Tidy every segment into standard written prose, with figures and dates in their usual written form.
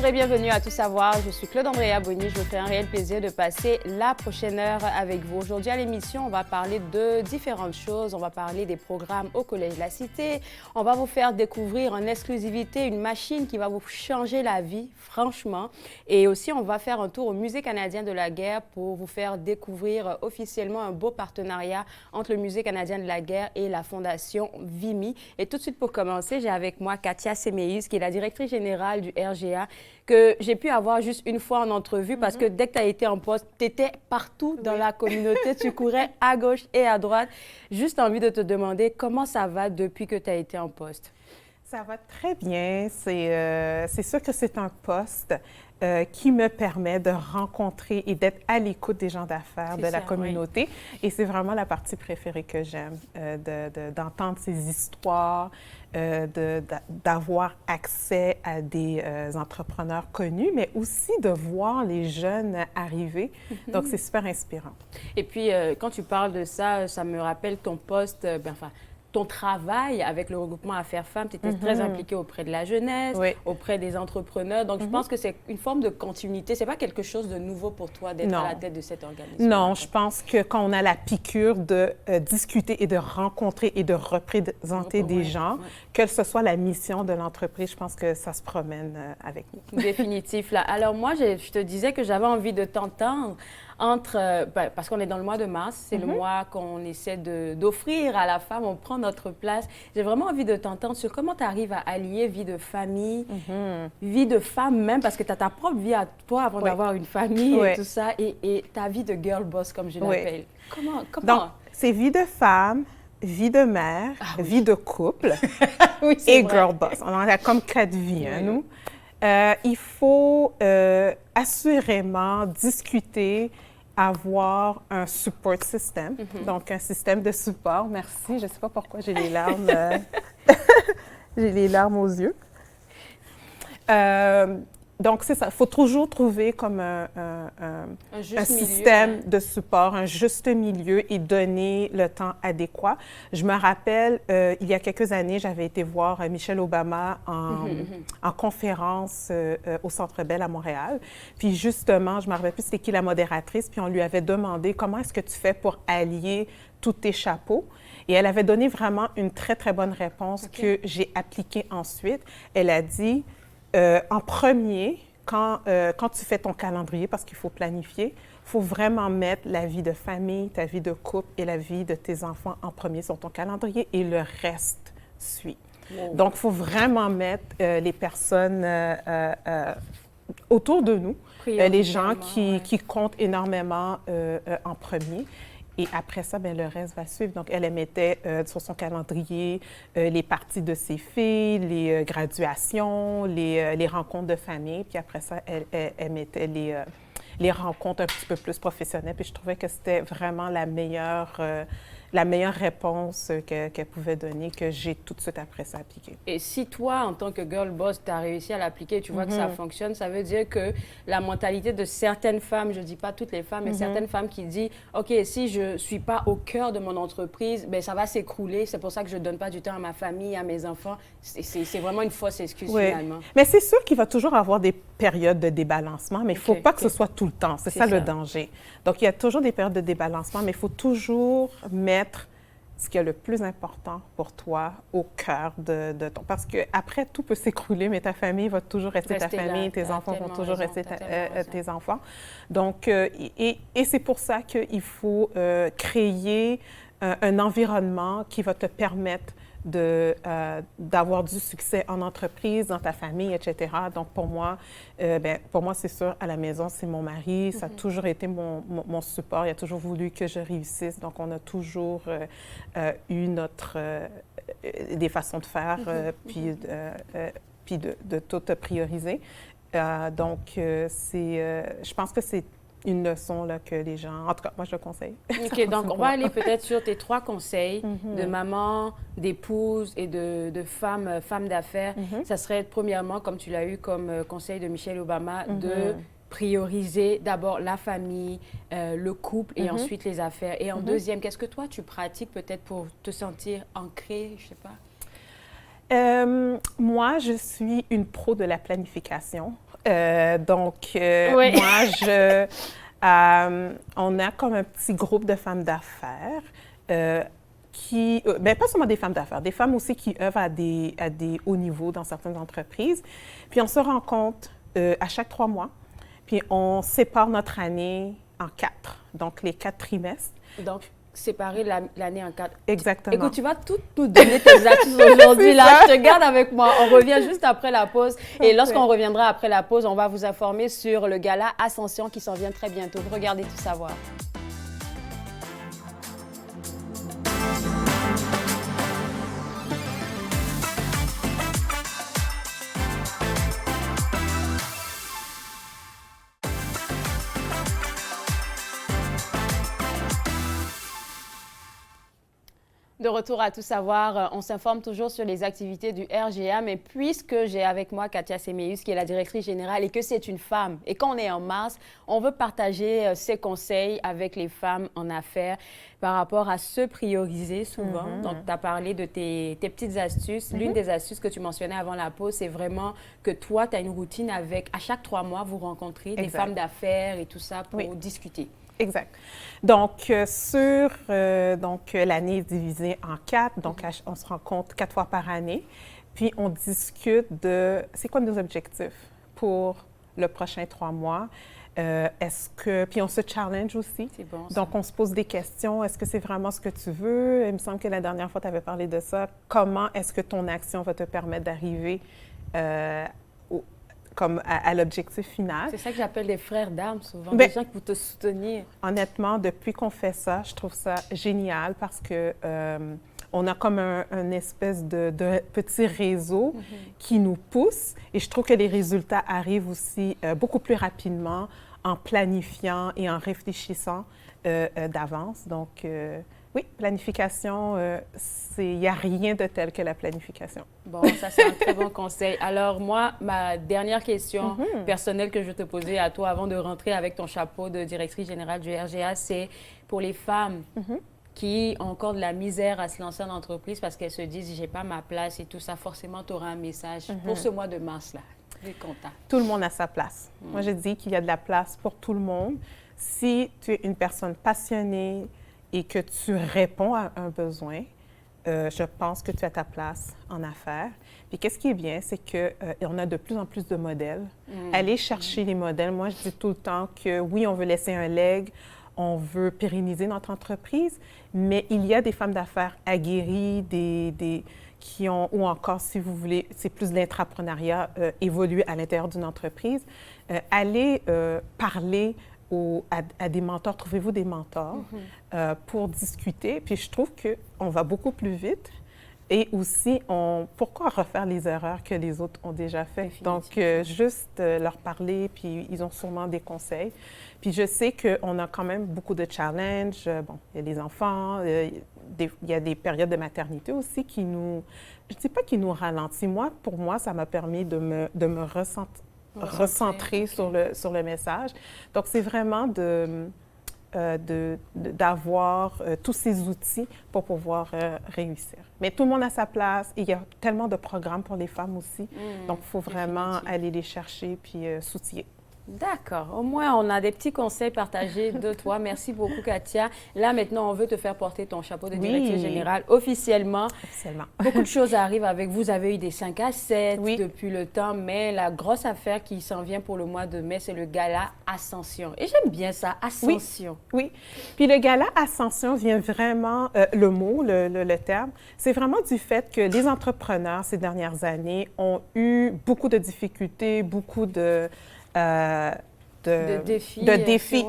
Bonjour et bienvenue à Tout savoir. Je suis Claude Andrea Bonny. Je me fais un réel plaisir de passer la prochaine heure avec vous. Aujourd'hui à l'émission, on va parler de différentes choses. On va parler des programmes au Collège de la Cité. On va vous faire découvrir en exclusivité une machine qui va vous changer la vie, franchement. Et aussi, on va faire un tour au Musée canadien de la guerre pour vous faire découvrir officiellement un beau partenariat entre le Musée canadien de la guerre et la Fondation Vimy. Et tout de suite, pour commencer, j'ai avec moi Katia Semeïs, qui est la directrice générale du RGA, que j'ai pu avoir juste une fois en entrevue parce que dès que tu as été en poste, tu étais partout dans la communauté, tu courais à gauche et à droite. Juste envie de te demander comment ça va depuis que tu as été en poste. Ça va très bien. C'est sûr que c'est un poste qui me permet de rencontrer et d'être à l'écoute des gens d'affaires de la communauté. Oui. Et c'est vraiment la partie préférée que j'aime, d'entendre ces histoires, d'avoir accès à des entrepreneurs connus, mais aussi de voir les jeunes arriver. Donc, c'est super inspirant. Et puis, quand tu parles de ça, ça me rappelle ton poste, ton travail avec le regroupement Affaires Femmes. Tu étais très impliquée auprès de la jeunesse, auprès des entrepreneurs. Donc, je pense que c'est une forme de continuité. Ce n'est pas quelque chose de nouveau pour toi d'être à la tête de cet organisme. Non, je pense que quand on a la piqûre de discuter et de rencontrer et de représenter des gens, quelle que soit la mission de l'entreprise, je pense que ça se promène avec nous. Définitif. Là. Alors, moi, je te disais que j'avais envie de t'entendre parce qu'on est dans le mois de mars, c'est le mois qu'on essaie d'offrir à la femme, on prend notre place. J'ai vraiment envie de t'entendre sur comment tu arrives à allier vie de famille, vie de femme même, parce que tu as ta propre vie à toi avant d'avoir une famille et tout ça, et ta vie de girl boss, comme je l'appelle. Comment? Donc, c'est vie de femme, vie de mère, vie de couple et vrai. Girl boss. On en a comme 4 vies, nous. Il faut assurément discuter, avoir un support system, donc un système de support. Merci, je ne sais pas pourquoi j'ai les larmes, j'ai les larmes aux yeux. Donc, c'est ça. Il faut toujours trouver comme un système de support, un juste milieu et donner le temps adéquat. Je me rappelle, il y a quelques années, j'avais été voir Michelle Obama en conférence au Centre Bell à Montréal. Puis justement, je ne me rappelle plus c'était qui la modératrice, puis on lui avait demandé comment est-ce que tu fais pour allier tous tes chapeaux. Et elle avait donné vraiment une très, très bonne réponse que j'ai appliquée ensuite. Elle a dit... en premier, quand tu fais ton calendrier, parce qu'il faut planifier, il faut vraiment mettre la vie de famille, ta vie de couple et la vie de tes enfants en premier sur ton calendrier et le reste suit. Wow. Donc, il faut vraiment mettre les personnes autour de nous, les gens qui comptent énormément en premier. Et après ça, bien, le reste va suivre. Donc, elle mettait sur son calendrier les parties de ses filles, les graduations, les rencontres de famille. Puis après ça, elle mettait les rencontres un petit peu plus professionnelles. Puis je trouvais que c'était vraiment la meilleure réponse qu'elle pouvait donner, que j'ai tout de suite après ça appliqué. Et si toi, en tant que girl boss, tu as réussi à l'appliquer, tu vois que ça fonctionne, ça veut dire que la mentalité de certaines femmes, je ne dis pas toutes les femmes, mais certaines femmes qui disent « OK, si je ne suis pas au cœur de mon entreprise, bien, ça va s'écrouler. C'est pour ça que je ne donne pas du temps à ma famille, à mes enfants. » C'est vraiment une fausse excuse finalement. Mais c'est sûr qu'il va toujours avoir des périodes de débalancement, mais il ne faut pas que ce soit tout le temps. C'est ça le danger. Donc, il y a toujours des périodes de débalancement, mais il faut toujours mettre ce qui est le plus important pour toi au cœur de ton... Parce qu'après, tout peut s'écrouler, mais ta famille va toujours rester ta famille, tes enfants vont toujours rester tes enfants. Donc, et c'est pour ça qu'il faut créer un environnement qui va te permettre d'avoir du succès en entreprise, dans ta famille, etc. Donc, pour moi, c'est sûr, à la maison, c'est mon mari. Ça a toujours été mon support. Il a toujours voulu que je réussisse. Donc, on a toujours eu des façons de faire, puis de tout prioriser. Donc, je pense que c'est une leçon là, que les gens... En tout cas, moi, je le conseille. OK, donc on va aller peut-être sur tes 3 conseils de maman, d'épouse et de femme d'affaires. Ça serait, premièrement, comme tu l'as eu comme conseil de Michelle Obama, de prioriser d'abord la famille, le couple et ensuite les affaires. Et en deuxième, qu'est-ce que toi, tu pratiques peut-être pour te sentir ancrée, je ne sais pas? Moi, je suis une pro de la planification. Oui. Moi, on a comme un petit groupe de femmes d'affaires pas seulement des femmes d'affaires, des femmes aussi qui œuvrent à des hauts niveaux dans certaines entreprises. Puis on se rencontre à chaque 3 mois, puis on sépare notre année en 4, donc les 4 trimestres. Donc, séparer l'année en 4. Exactement. Écoute, tu vas tout nous donner tes astuces aujourd'hui. Là, je te garde avec moi. On revient juste après la pause. Et lorsqu'on reviendra après la pause, on va vous informer sur le gala Ascension qui s'en vient très bientôt. Vous regardez Tout savoir. De retour à Tout savoir, on s'informe toujours sur les activités du RGA, mais puisque j'ai avec moi Katia Semeus, qui est la directrice générale, et que c'est une femme, et qu'on est en mars, on veut partager ses conseils avec les femmes en affaires par rapport à se prioriser souvent. Donc, tu as parlé de tes petites astuces. L'une des astuces que tu mentionnais avant la pause, c'est vraiment que toi, tu as une routine avec, à chaque 3 mois, vous rencontrez des femmes d'affaires et tout ça pour discuter. Exact. Donc, l'année est divisée en 4. Donc, on se rencontre 4 fois par année. Puis, on discute de c'est quoi nos objectifs pour le prochain 3 mois. Puis on se challenge aussi. C'est bon, ça. Donc, on se pose des questions. Est-ce que c'est vraiment ce que tu veux? Il me semble que la dernière fois, tu avais parlé de ça. Comment est-ce que ton action va te permettre d'arriver à l'objectif final? C'est ça que j'appelle des frères d'armes souvent, des gens qui vont te soutenir. Honnêtement, depuis qu'on fait ça, je trouve ça génial parce que on a comme un espèce de petit réseau qui nous pousse et je trouve que les résultats arrivent aussi beaucoup plus rapidement en planifiant et en réfléchissant d'avance. Donc, oui, planification, il n'y a rien de tel que la planification. Bon, ça, c'est un très bon conseil. Alors, moi, ma dernière question personnelle que je vais te poser à toi avant de rentrer avec ton chapeau de directrice générale du RGA, c'est pour les femmes qui ont encore de la misère à se lancer en entreprise parce qu'elles se disent « j'ai pas ma place » et tout ça. Forcément, tu auras un message pour ce mois de mars-là. Tout le monde a sa place. Moi, je dis qu'il y a de la place pour tout le monde. Si tu es une personne passionnée, et que tu réponds à un besoin, je pense que tu as ta place en affaires. Puis qu'est-ce qui est bien, c'est qu'on a de plus en plus de modèles. Allez chercher les modèles. Moi, je dis tout le temps que oui, on veut laisser un leg, on veut pérenniser notre entreprise, mais il y a des femmes d'affaires aguerries, qui ont, ou encore, si vous voulez, c'est plus de l'intrapreneuriat, évoluer à l'intérieur d'une entreprise. Allez parler à des mentors, trouvez-vous des mentors pour discuter. Puis je trouve qu'on va beaucoup plus vite et aussi, pourquoi refaire les erreurs que les autres ont déjà faites? Donc, juste leur parler, puis ils ont sûrement des conseils. Puis je sais qu'on a quand même beaucoup de challenges. Bon, il y a les enfants, il y a des périodes de maternité aussi qui nous... Je ne dis pas qui nous ralentit. Pour moi, ça m'a permis de me recentrer sur le message. Donc, c'est vraiment d'avoir tous ces outils pour pouvoir réussir. Mais tout le monde a sa place et il y a tellement de programmes pour les femmes aussi. Donc, il faut vraiment aller les chercher puis s'outiller. D'accord. Au moins, on a des petits conseils partagés de toi. Merci beaucoup, Katia. Là, maintenant, on veut te faire porter ton chapeau de directrice générale officiellement. Officiellement. Beaucoup de choses arrivent avec vous. Vous avez eu des 5 à 7 depuis le temps, mais la grosse affaire qui s'en vient pour le mois de mai, c'est le gala Ascension. Et j'aime bien ça, Ascension. Oui. Puis le gala Ascension vient vraiment, le terme, c'est vraiment du fait que les entrepreneurs, ces dernières années, ont eu beaucoup de difficultés, beaucoup de défis.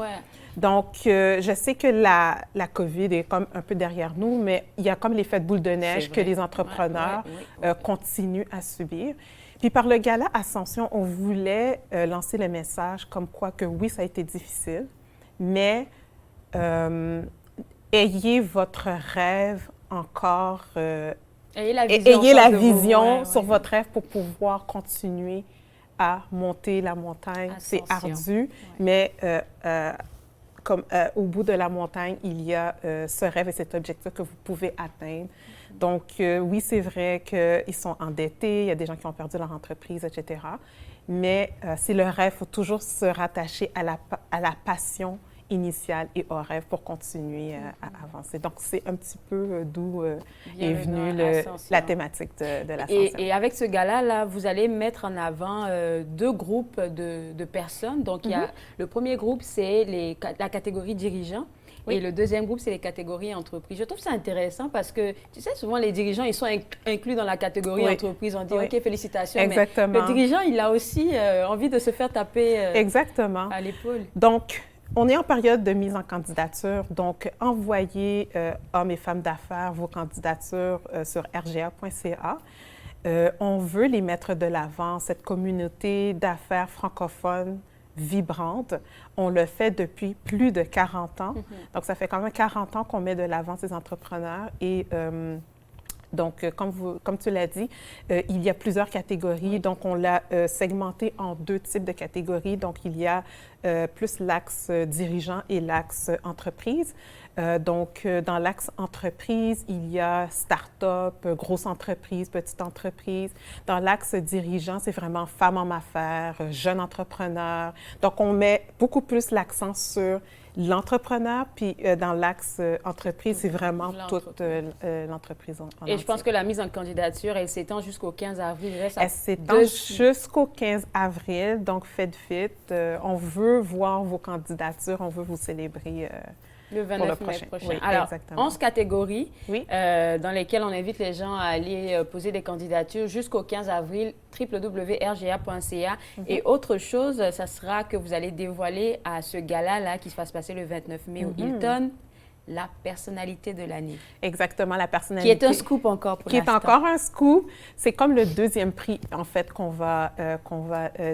Donc, je sais que la COVID est comme un peu derrière nous, mais il y a comme l'effet de boule de neige que les entrepreneurs continuent à subir. Puis par le gala Ascension, on voulait lancer le message comme quoi que oui, ça a été difficile, mais ayez votre rêve encore, ayez la vision sur votre rêve pour pouvoir continuer à monter la montagne. C'est ardu, mais au bout de la montagne, il y a ce rêve et cet objectif que vous pouvez atteindre. Donc, oui, c'est vrai qu'ils sont endettés, il y a des gens qui ont perdu leur entreprise, etc. mais c'est le rêve, il faut toujours se rattacher à la passion initiale et au rêve pour continuer à avancer. Donc, c'est un petit peu d'où est venue la thématique de l'ascension. Et avec ce gala-là, vous allez mettre en avant deux groupes de personnes. Donc, il y a le premier groupe, c'est la catégorie dirigeants. Oui. Et le deuxième groupe, c'est les catégories entreprises. Je trouve ça intéressant parce que, tu sais, souvent, les dirigeants, ils sont inclus dans la catégorie entreprise. On dit, OK, félicitations. Exactement. Mais le dirigeant, il a aussi envie de se faire taper à l'épaule. Donc, on est en période de mise en candidature. Donc, envoyez, hommes et femmes d'affaires, vos candidatures sur rga.ca. On veut les mettre de l'avant, cette communauté d'affaires francophones vibrante. On le fait depuis plus de 40 ans. Donc, ça fait quand même 40 ans qu'on met de l'avant ces entrepreneurs. Et donc, comme tu l'as dit, il y a plusieurs catégories. Donc, on l'a segmenté en deux types de catégories. Donc, il y a plus l'axe dirigeant et l'axe entreprise. Donc, dans l'axe entreprise, il y a start-up, grosse entreprise, petite entreprise. Dans l'axe dirigeant, c'est vraiment femmes en affaires, jeunes entrepreneurs. Donc, on met beaucoup plus l'accent sur l'entrepreneur, puis dans l'axe entreprise, c'est vraiment toute l'entreprise en Et je pense que la mise en candidature, elle s'étend jusqu'au 15 avril. Elle s'étend jusqu'au 15 avril, donc faites vite. On veut voir vos candidatures, on veut vous célébrer le 29 mai prochain. Oui, alors, exactement. 11 catégories dans lesquelles on invite les gens à aller poser des candidatures jusqu'au 15 avril, www.rga.ca. Et autre chose, ça sera que vous allez dévoiler à ce gala-là qui va se passer le 29 mai au Hilton, la personnalité de l'année. Exactement, la personnalité. Qui est un scoop encore pour l'instant. Qui est encore un scoop. C'est comme le deuxième prix, en fait, qu'on va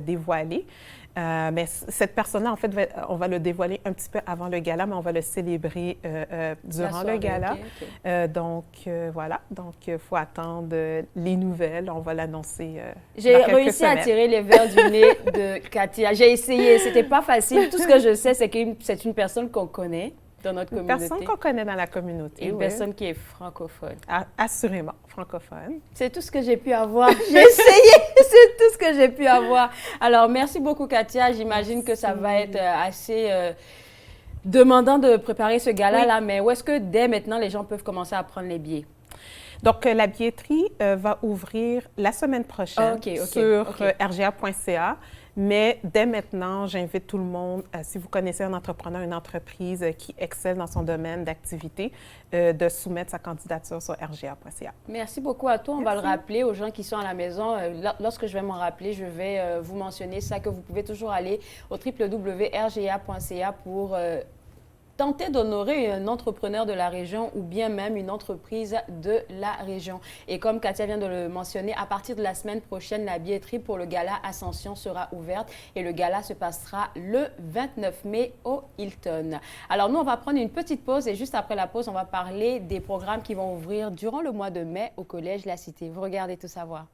dévoiler. Mais cette personne-là, en fait, on va le dévoiler un petit peu avant le gala, mais on va le célébrer durant le gala. Donc, voilà. Donc, il faut attendre les nouvelles. On va l'annoncer J'ai réussi à tirer les verres du nez de Katia. J'ai essayé. C'était pas facile. Tout ce que je sais, c'est que c'est une personne qu'on connaît dans notre communauté. Une personne qu'on connaît dans la communauté. Une personne qui est francophone. Assurément, francophone. C'est tout ce que j'ai pu avoir. J'ai essayé, c'est tout ce que j'ai pu avoir. Alors, merci beaucoup, Katia. J'imagine que ça va être assez demandant de préparer ce gala-là, mais où est-ce que dès maintenant, les gens peuvent commencer à prendre les billets? Donc, la billetterie va ouvrir la semaine prochaine sur rga.ca. Mais dès maintenant, j'invite tout le monde, si vous connaissez un entrepreneur, une entreprise qui excelle dans son domaine d'activité, de soumettre sa candidature sur rga.ca. Merci beaucoup à toi. On va le rappeler aux gens qui sont à la maison. Lorsque je vais m'en rappeler, je vais vous mentionner ça, que vous pouvez toujours aller au www.rga.ca pour tenter d'honorer un entrepreneur de la région ou bien même une entreprise de la région. Et comme Katia vient de le mentionner, à partir de la semaine prochaine, la billetterie pour le gala Ascension sera ouverte et le gala se passera le 29 mai au Hilton. Alors nous, on va prendre une petite pause et juste après la pause, on va parler des programmes qui vont ouvrir durant le mois de mai au Collège La Cité. Vous regardez Tout savoir.